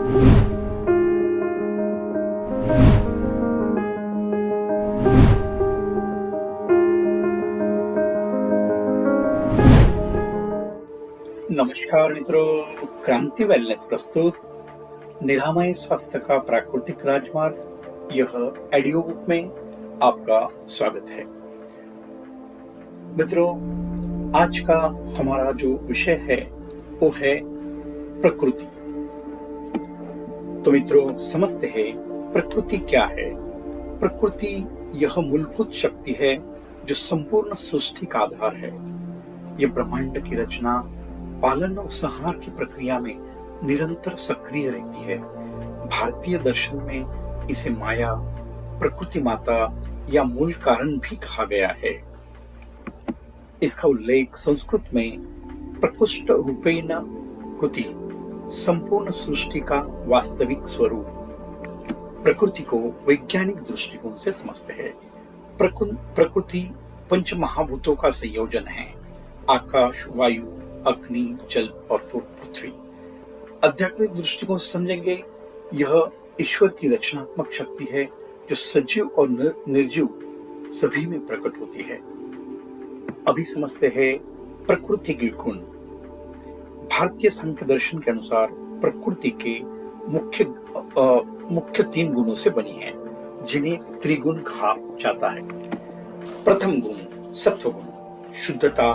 नमस्कार मित्रों, क्रांति वेलनेस प्रस्तुत निरामय स्वास्थ्य का प्राकृतिक राजमार्ग यह ऑडियो बुक में आपका स्वागत है। मित्रों, आज का हमारा जो विषय है वो है प्रकृति। तो मित्रों, समझते हैं प्रकृति क्या है। प्रकृति यह मूलभूत शक्ति है जो संपूर्ण सृष्टि का आधार है। यह ब्रह्मांड की रचना, पालन और संहार की प्रक्रिया में निरंतर सक्रिय रहती है। भारतीय दर्शन में इसे माया, प्रकृति माता या मूल कारण भी कहा गया है। इसका उल्लेख संस्कृत में प्रकृष्ट रूपेण कृति, संपूर्ण सृष्टि का वास्तविक स्वरूप। प्रकृति को वैज्ञानिक दृष्टिकोण से समझते हैं। प्रकृति पंच महाभूतों का संयोजन है: आकाश, वायु, अग्नि, जल और पृथ्वी। आध्यात्मिक दृष्टिकोण से समझेंगे, यह ईश्वर की रचनात्मक शक्ति है जो सजीव और निर्जीव सभी में प्रकट होती है। अभी समझते हैं प्रकृति के गुण। भारतीय सांख्य दर्शन के अनुसार प्रकृति के मुख्य 3 गुणों से बनी है, जिन्हें त्रिगुण कहा जाता है। प्रथम गुण सत्वगुण, शुद्धता,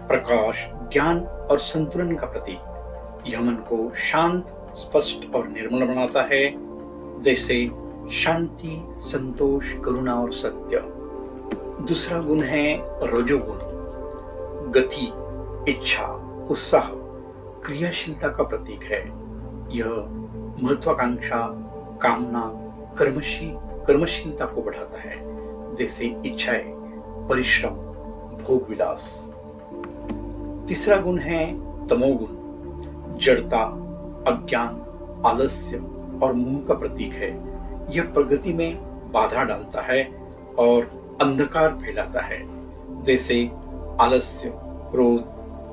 प्रकाश, ज्ञान और संतुलन का प्रतीक। यह मन को शांत, स्पष्ट और निर्मल बनाता है, जैसे शांति, संतोष, करुणा और सत्य। दूसरा गुण है रजोगुण, गति, इच्छा, उत्साह, क्रियाशीलता का प्रतीक है। यह महत्वाकांक्षा, कामना, कर्मशीलता को बढ़ाता है, जैसे इच्छाएं, परिश्रम, भोग विलास। तीसरा गुण है तमोगुण, जड़ता, अज्ञान, आलस्य और मोह का प्रतीक है। यह प्रगति में बाधा डालता है और अंधकार फैलाता है, जैसे आलस्य, क्रोध,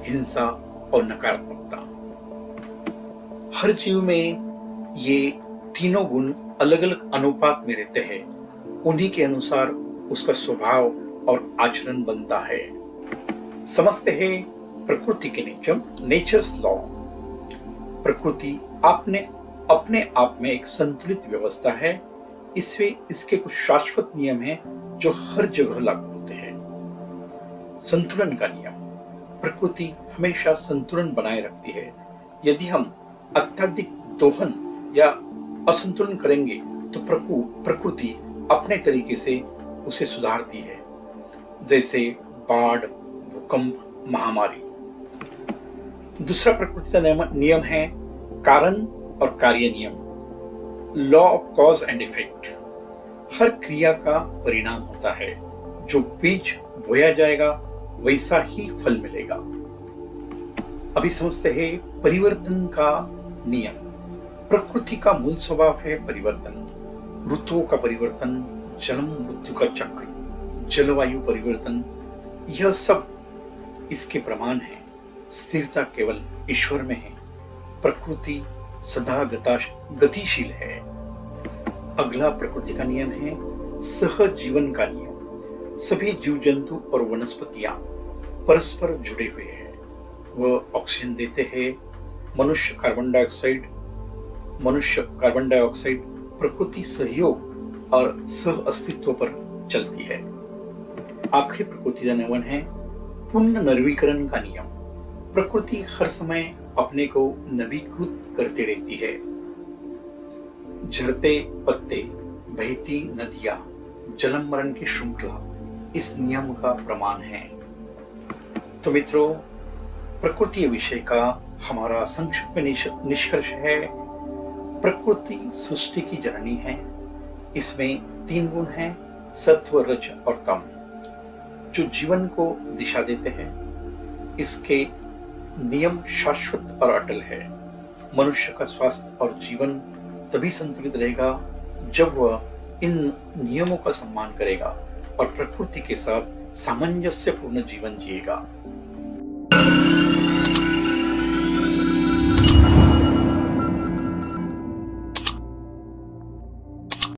हिंसा और नकारात्मकता। हर जीव में ये तीनों गुण अलग अलग अनुपात में रहते हैं। उन्हीं के अनुसार उसका स्वभाव और आचरण बनता है। समझते हैं प्रकृति के नियम, नेचर्स लॉ। प्रकृति अपने आप में एक संतुलित व्यवस्था है। इसके कुछ शाश्वत नियम हैं जो हर जगह लागू होते हैं। संतुलन का नियम। प्रकृति हमेशा संतुलन बनाए रखती है। यदि हम अत्यधिक दोहन या असंतुलन करेंगे तो प्रकृति अपने तरीके से उसे सुधारती है, जैसे बाढ़, भूकंप, महामारी। दूसरा प्रकृति का नियम है कारण और कार्य नियम, law of cause and effect. हर क्रिया का परिणाम होता है। जो बीज बोया जाएगा वैसा ही फल मिलेगा। अभी समझते हैं परिवर्तन का नियम। प्रकृति का मूल स्वभाव है परिवर्तन। ऋतुओं का परिवर्तन, जन्म मृत्यु का चक्र, जलवायु परिवर्तन, यह सब इसके प्रमाण है। स्थिरता केवल ईश्वर में है। प्रकृति सदा गतिशील है। अगला प्रकृति का नियम है सहजीवन का नियम। सभी जीव जंतु और वनस्पतियां परस्पर जुड़े हुए हैं। वह ऑक्सीजन देते हैं। मनुष्य कार्बन डाइऑक्साइड प्रकृति सहयोग और सह अस्तित्व पर चलती है। आखिरी प्रकृति का नियम है पुनर्नवीकरण का नियम। प्रकृति हर समय अपने को नवीकृत करती रहती है। झरते पत्ते, बहती नदियां, जलम मरण की श्रृंखला इस नियम का प्रमाण है। तो मित्रों, प्रकृति विषय का हमारा संक्षिप्त में निष्कर्ष है, प्रकृति सृष्टि की जननी है। इसमें 3 गुण हैं, सत्व, रज और तम, जो जीवन को दिशा देते हैं। इसके नियम शाश्वत और अटल है। मनुष्य का स्वास्थ्य और जीवन तभी संतुलित रहेगा जब वह इन नियमों का सम्मान करेगा और प्रकृति के साथ सामंजस्यपूर्ण जीवन जिएगा।